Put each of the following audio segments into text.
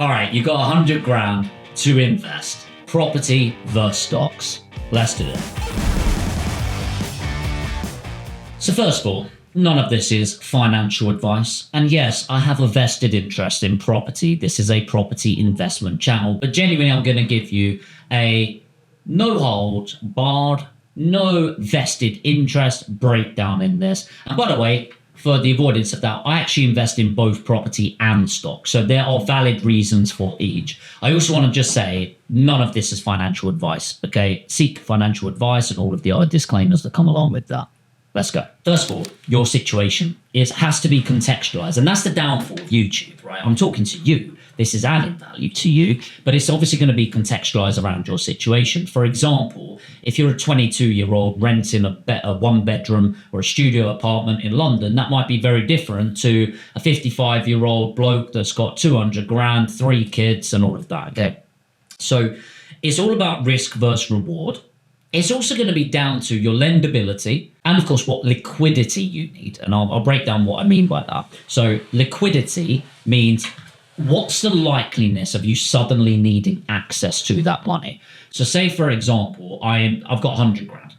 All right, you got 100 grand to invest. Property versus stocks. Let's do it. So first of all, none of this is financial advice. And yes, I have a vested interest in property. This is a property investment channel. But genuinely, I'm going to give you a no holds barred, no vested interest breakdown in this. And by the way, for the avoidance of doubt, I actually invest in both property and stock. So there are valid reasons for each. I also want to just say none of this is financial advice. Okay, seek financial advice and all of the other disclaimers that come along with that. Let's go. First of all, your situation has to be contextualized. And that's the downfall of YouTube, right? I'm talking to you. This is adding value to you, but it's obviously going to be contextualized around your situation. For example, if you're a 22-year-old renting a one-bedroom or a studio apartment in London, that might be very different to a 55-year-old bloke that's got 200 grand, 3 kids, and all of that. Okay. So it's all about risk versus reward. It's also going to be down to your lendability and, of course, what liquidity you need. And I'll break down what I mean by that. So liquidity means what's the likeliness of you suddenly needing access to that money? So say, for example, I've got 100 grand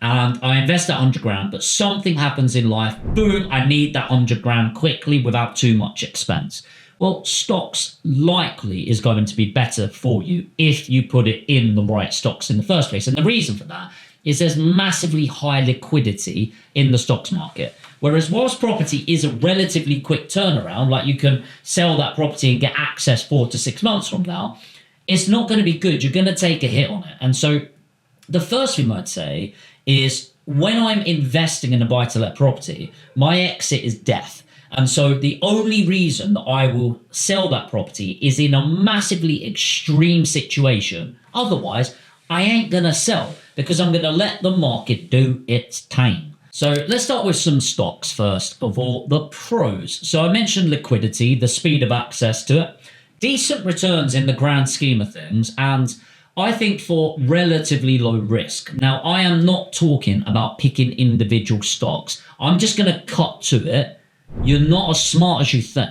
and I invest that 100 grand, but something happens in life. Boom, I need that 100 grand quickly without too much expense. Well, stocks likely is going to be better for you if you put it in the right stocks in the first place. And the reason for that is there's massively high liquidity in the stocks market. Whereas whilst property is a relatively quick turnaround, like you can sell that property and get access 4 to 6 months from now, it's not going to be good. You're going to take a hit on it. And so the first thing I'd say is when I'm investing in a buy-to-let property, my exit is death. And so the only reason that I will sell that property is in a massively extreme situation. Otherwise, I ain't going to sell because I'm going to let the market do its thing. So let's start with some stocks first of all, the pros. So I mentioned liquidity, the speed of access to it, decent returns in the grand scheme of things, and I think for relatively low risk. Now, I am not talking about picking individual stocks. I'm just going to cut to it. You're not as smart as you think.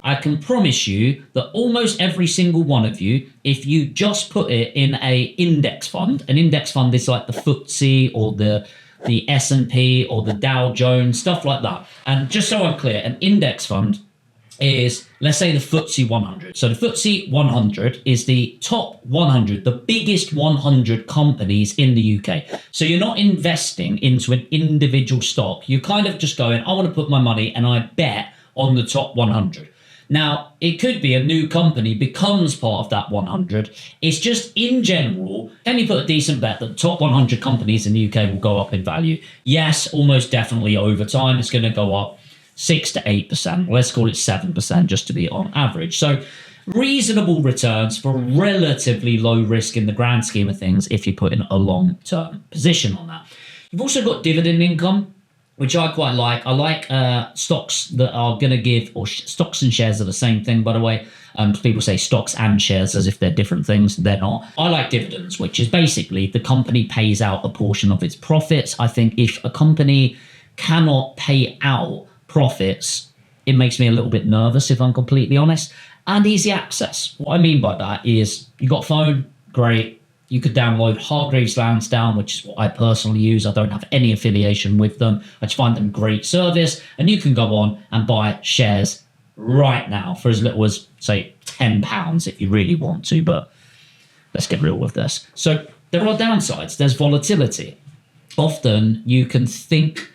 I can promise you that almost every single one of you, if you just put it in an index fund is like the FTSE or the S&P or the Dow Jones, stuff like that. And just so I'm clear, an index fund is, let's say, the FTSE 100. So the FTSE 100 is the top 100, the biggest 100 companies in the UK. So you're not investing into an individual stock. You're kind of just going, I want to put my money and I bet on the top 100. Now, it could be a new company becomes part of that 100. It's just in general, can you put a decent bet that the top 100 companies in the UK will go up in value? Yes, almost definitely over time. It's going to go up 6 to 8%. Let's call it 7% just to be on average. So reasonable returns for relatively low risk in the grand scheme of things if you put in a long-term position on that. You've also got dividend income, which I quite like. I like stocks that are going to give, or stocks and shares are the same thing, by the way. People say stocks and shares as if they're different things. They're not. I like dividends, which is basically the company pays out a portion of its profits. I think if a company cannot pay out profits, it makes me a little bit nervous, if I'm completely honest. And easy access. What I mean by that is you got a phone, great. You could download Hargreaves Lansdown, which is what I personally use. I don't have any affiliation with them. I just find them great service. And you can go on and buy shares right now for as little as, say, £10 if you really want to. But let's get real with this. So there are downsides. There's volatility. Often you can think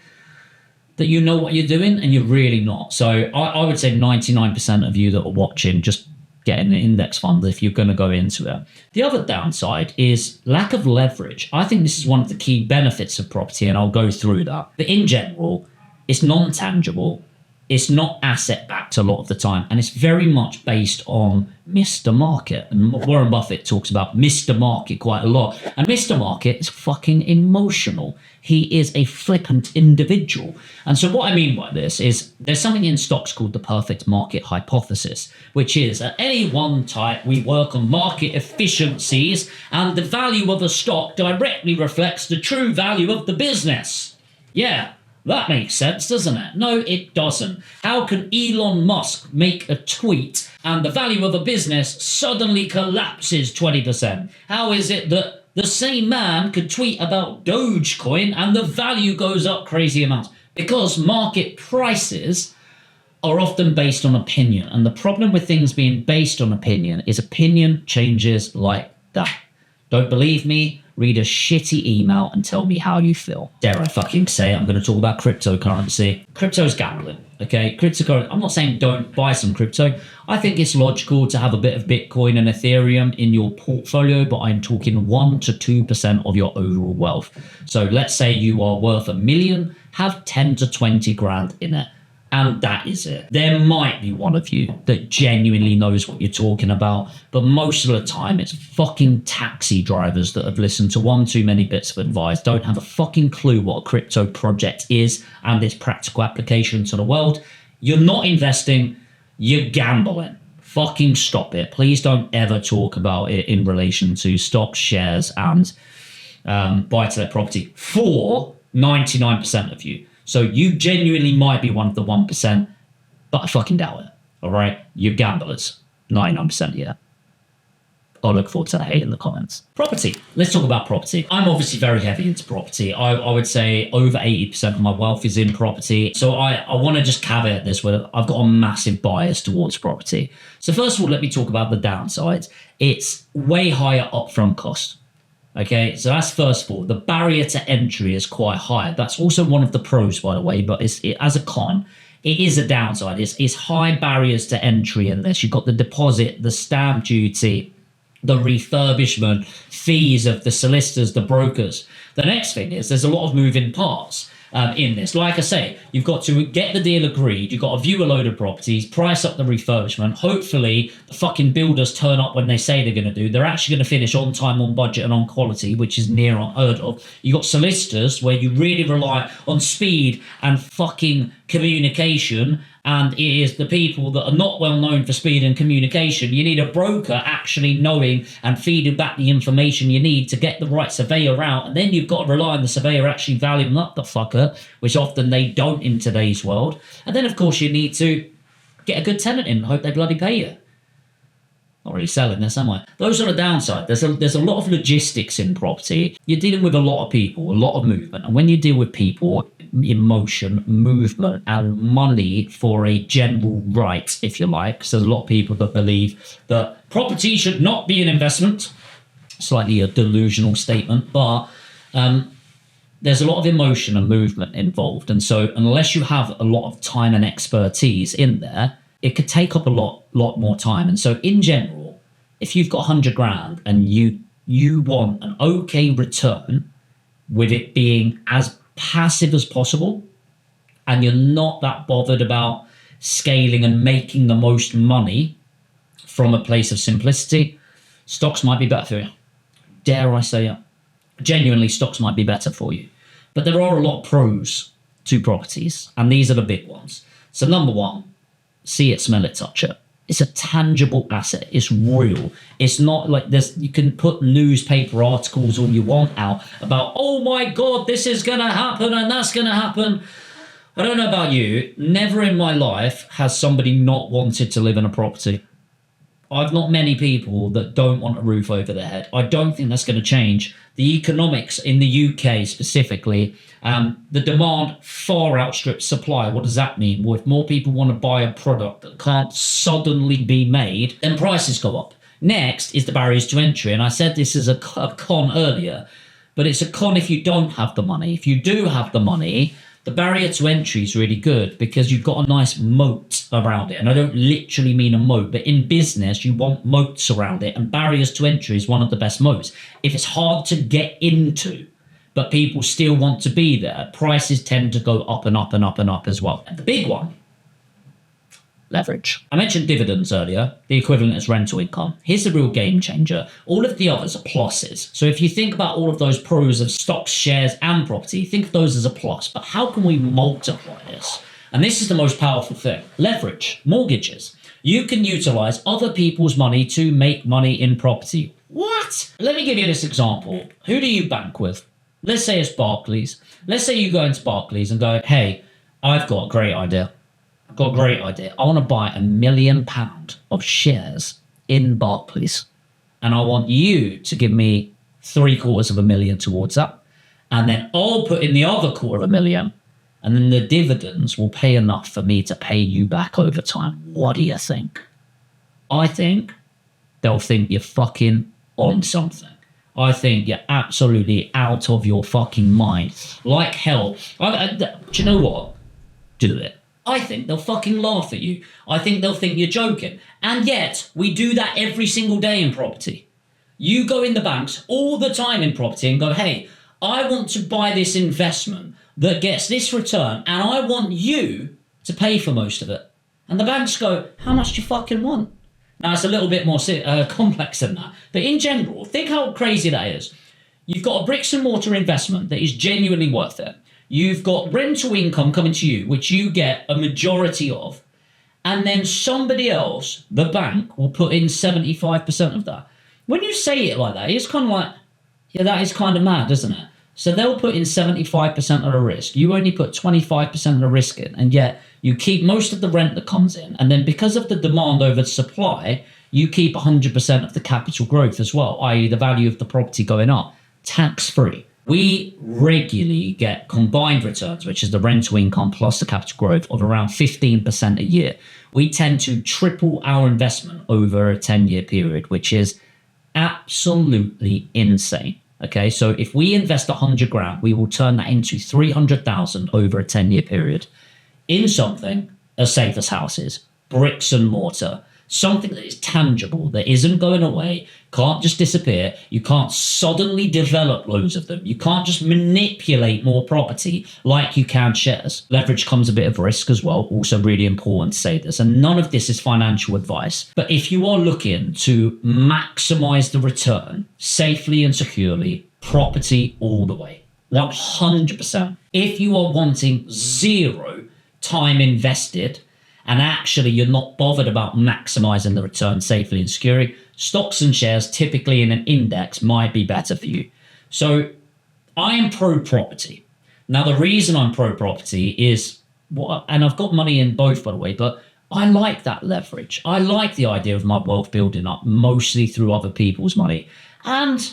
that you know what you're doing and you're really not. So I would say 99% of you that are watching, just get an index fund if you're going to go into it. The other downside is lack of leverage. I think this is one of the key benefits of property, and I'll go through that. But in general, it's non-tangible. It's not asset backed a lot of the time, and it's very much based on Mr. Market. And Warren Buffett talks about Mr. Market quite a lot. And Mr. Market is fucking emotional. He is a flippant individual. And so what I mean by this is there's something in stocks called the perfect market hypothesis, which is at any one time we work on market efficiencies and the value of a stock directly reflects the true value of the business. Yeah. That makes sense, doesn't it? No, it doesn't. How can Elon Musk make a tweet and the value of a business suddenly collapses 20%? How is it that the same man could tweet about Dogecoin and the value goes up crazy amounts? Because market prices are often based on opinion. And the problem with things being based on opinion is opinion changes like that. Don't believe me? Read a shitty email and tell me how you feel. Dare I fucking say it, I'm going to talk about cryptocurrency. Crypto is gambling, okay? Cryptocurrency, I'm not saying don't buy some crypto. I think it's logical to have a bit of Bitcoin and Ethereum in your portfolio, but I'm talking 1 to 2% of your overall wealth. So let's say you are worth $1 million, have 10 to 20 grand in it. And that is it. There might be one of you that genuinely knows what you're talking about, but most of the time it's fucking taxi drivers that have listened to one too many bits of advice, don't have a fucking clue what a crypto project is and its practical application to the world. You're not investing, you're gambling. Fucking stop it. Please don't ever talk about it in relation to stocks, shares, and buy-to-let property for 99% of you. So you genuinely might be one of the 1%, but I fucking doubt it. All right? You're gamblers. 99% of you. I look forward to the hate in the comments. Property. Let's talk about property. I'm obviously very heavy into property. I would say over 80% of my wealth is in property. So I want to just caveat this with I've got a massive bias towards property. So first of all, let me talk about the downsides. It's way higher upfront cost. Okay, so that's first of all. The barrier to entry is quite high. That's also one of the pros, by the way, but as a con, it is a downside. It's high barriers to entry in this. You've got the deposit, the stamp duty, the refurbishment, fees of the solicitors, the brokers. The next thing is there's a lot of moving parts in this. Like I say, you've got to get the deal agreed. You've got to view a load of properties, price up the refurbishment. Hopefully, the fucking builders turn up when they say they're going to do. They're actually going to finish on time, on budget, and on quality, which is near unheard of. You've got solicitors where you really rely on speed and fucking communication, and it is the people that are not well known for speed and communication. You need a broker actually knowing and feeding back the information you need to get the right surveyor out, and then you've got to rely on the surveyor actually valuing up the fucker, which often they don't in today's world. And then of course you need to get a good tenant in and hope they bloody pay you. Not really selling this, am I? Those are the downside. There's a lot of logistics in property. You're dealing with a lot of people, a lot of movement. And when you deal with people, emotion, movement, and money for a general right, if you like, so there's a lot of people that believe that property should not be an investment. Slightly a delusional statement, but there's a lot of emotion and movement involved. And so unless you have a lot of time and expertise in there, it could take up a lot more time. And so in general, if you've got 100 grand and you want an okay return with it being as passive as possible, and you're not that bothered about scaling and making the most money from a place of simplicity, stocks might be better for you. Dare I say it? Genuinely, stocks might be better for you. But there are a lot of pros to properties, and these are the big ones. So number one, see it, smell it, touch it. It's a tangible asset. It's real. It's not like this. You can put newspaper articles all you want out about, oh my God, this is going to happen and that's going to happen. I don't know about you. Never in my life has somebody not wanted to live in a property. I've not many people that don't want a roof over their head. I don't think that's going to change. The economics in the UK specifically, the demand far outstrips supply. What does that mean? Well, if more people want to buy a product that can't suddenly be made, then prices go up. Next is the barriers to entry. And I said this is a con earlier, but it's a con if you don't have the money. If you do have the money, the barrier to entry is really good because you've got a nice moat around it. And I don't literally mean a moat, but in business, you want moats around it. And barriers to entry is one of the best moats. If it's hard to get into, but people still want to be there, prices tend to go up and up and up and up as well. And the big one, leverage. I mentioned dividends earlier. The equivalent is rental income. Here's the real game changer. All of the others are pluses. So if you think about all of those pros of stocks, shares, and property, think of those as a plus. But how can we multiply this? And this is the most powerful thing. Leverage, mortgages. You can utilize other people's money to make money in property. What? Let me give you this example. Who do you bank with? Let's say it's Barclays. Let's say you go into Barclays and go, hey, I've got a great idea. I've got a great idea. I want to buy £1 million of shares in Barclays. And I want you to give me £750,000 towards that. And then I'll put in the other £250,000. And then the dividends will pay enough for me to pay you back over time. What do you think? I think they'll think you're fucking on something. I think you're absolutely out of your fucking mind. Like hell. Do you know what? Do it. I think they'll fucking laugh at you. I think they'll think you're joking. And yet, we do that every single day in property. You go in the banks all the time in property and go, hey, I want to buy this investment that gets this return, and I want you to pay for most of it. And the banks go, how much do you fucking want? Now, it's a little bit more complex than that. But in general, think how crazy that is. You've got a bricks and mortar investment that is genuinely worth it. You've got rental income coming to you, which you get a majority of. And then somebody else, the bank, will put in 75% of that. When you say it like that, it's kind of like, yeah, that is kind of mad, isn't it? So they'll put in 75% of the risk. You only put 25% of the risk in, and yet you keep most of the rent that comes in. And then because of the demand over the supply, you keep 100% of the capital growth as well, i.e. the value of the property going up, tax-free. We regularly get combined returns, which is the rental income plus the capital growth, of around 15% a year. We tend to triple our investment over a 10-year period, which is absolutely insane. Okay, so if we invest 100 grand, we will turn that into 300,000 over a 10-year period in something as safe as houses, bricks and mortar, something that is tangible, that isn't going away, can't just disappear. You can't suddenly develop loads of them. You can't just manipulate more property like you can shares. Leverage comes a bit of risk as well. Also really important to say this. And none of this is financial advice. But if you are looking to maximize the return safely and securely, property all the way, 100%. If you are wanting zero time invested, and actually you're not bothered about maximizing the return safely and securely, stocks and shares typically in an index might be better for you. So I am pro property. Now, the reason I'm pro property is, and I've got money in both, by the way, but I like that leverage. I like the idea of my wealth building up mostly through other people's money. And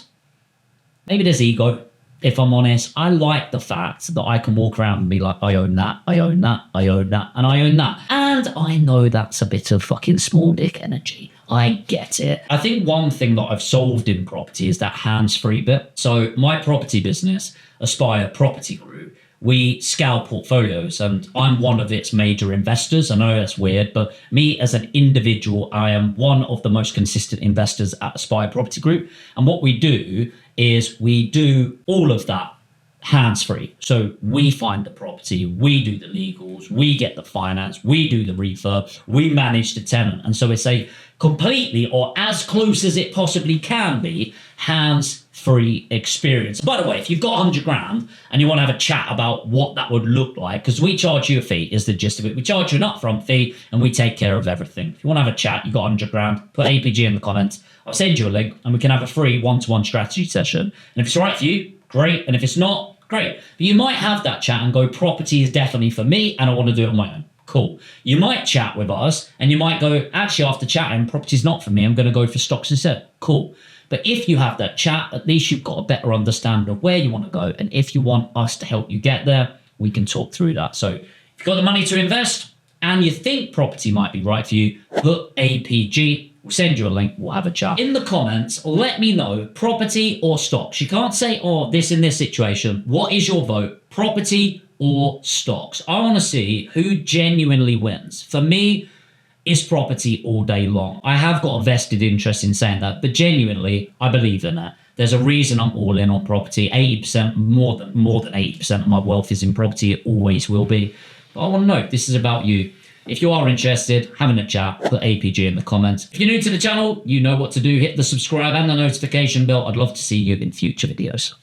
maybe there's ego. If I'm honest, I like the fact that I can walk around and be like, I own that, I own that, I own that, and I own that. And I know that's a bit of fucking small dick energy. I get it. I think one thing that I've solved in property is that hands-free bit. So my property business, Aspire Property Group, we scale portfolios, and I'm one of its major investors. I know that's weird, but me as an individual, I am one of the most consistent investors at Aspire Property Group. And what we do is we do all of that hands-free. So we find the property, we do the legals, we get the finance, we do the refurb, we manage the tenant. And so it's a completely, or as close as it possibly can be, hands-free experience. By the way, if you've got 100 grand and you want to have a chat about what that would look like, because we charge you a fee, is the gist of it. We charge you an upfront fee and we take care of everything. If you want to have a chat, you've got 100 grand, put APG in the comments. I'll send you a link and we can have a free one-to-one strategy session. And if it's all right for you, great. And if it's not, great. But you might have that chat and go, property is definitely for me and I want to do it on my own. Cool. You might chat with us and you might go, actually, after chatting, property's not for me. I'm going to go for stocks instead. Cool. But if you have that chat, at least you've got a better understanding of where you want to go. And if you want us to help you get there, we can talk through that. So if you've got the money to invest and you think property might be right for you, put APG. We'll send you a link. We'll have a chat. In the comments, let me know, property or stocks. You can't say, oh, this in this situation. What is your vote? Property or stocks? I want to see who genuinely wins. For me, it's property all day long. I have got a vested interest in saying that, but genuinely, I believe in that. There's a reason I'm all in on property. 80%, more than 80% of my wealth is in property. It always will be. But I want to know, this is about you. If you are interested, having a chat, put APG in the comments. If you're new to the channel, you know what to do. Hit the subscribe and the notification bell. I'd love to see you in future videos.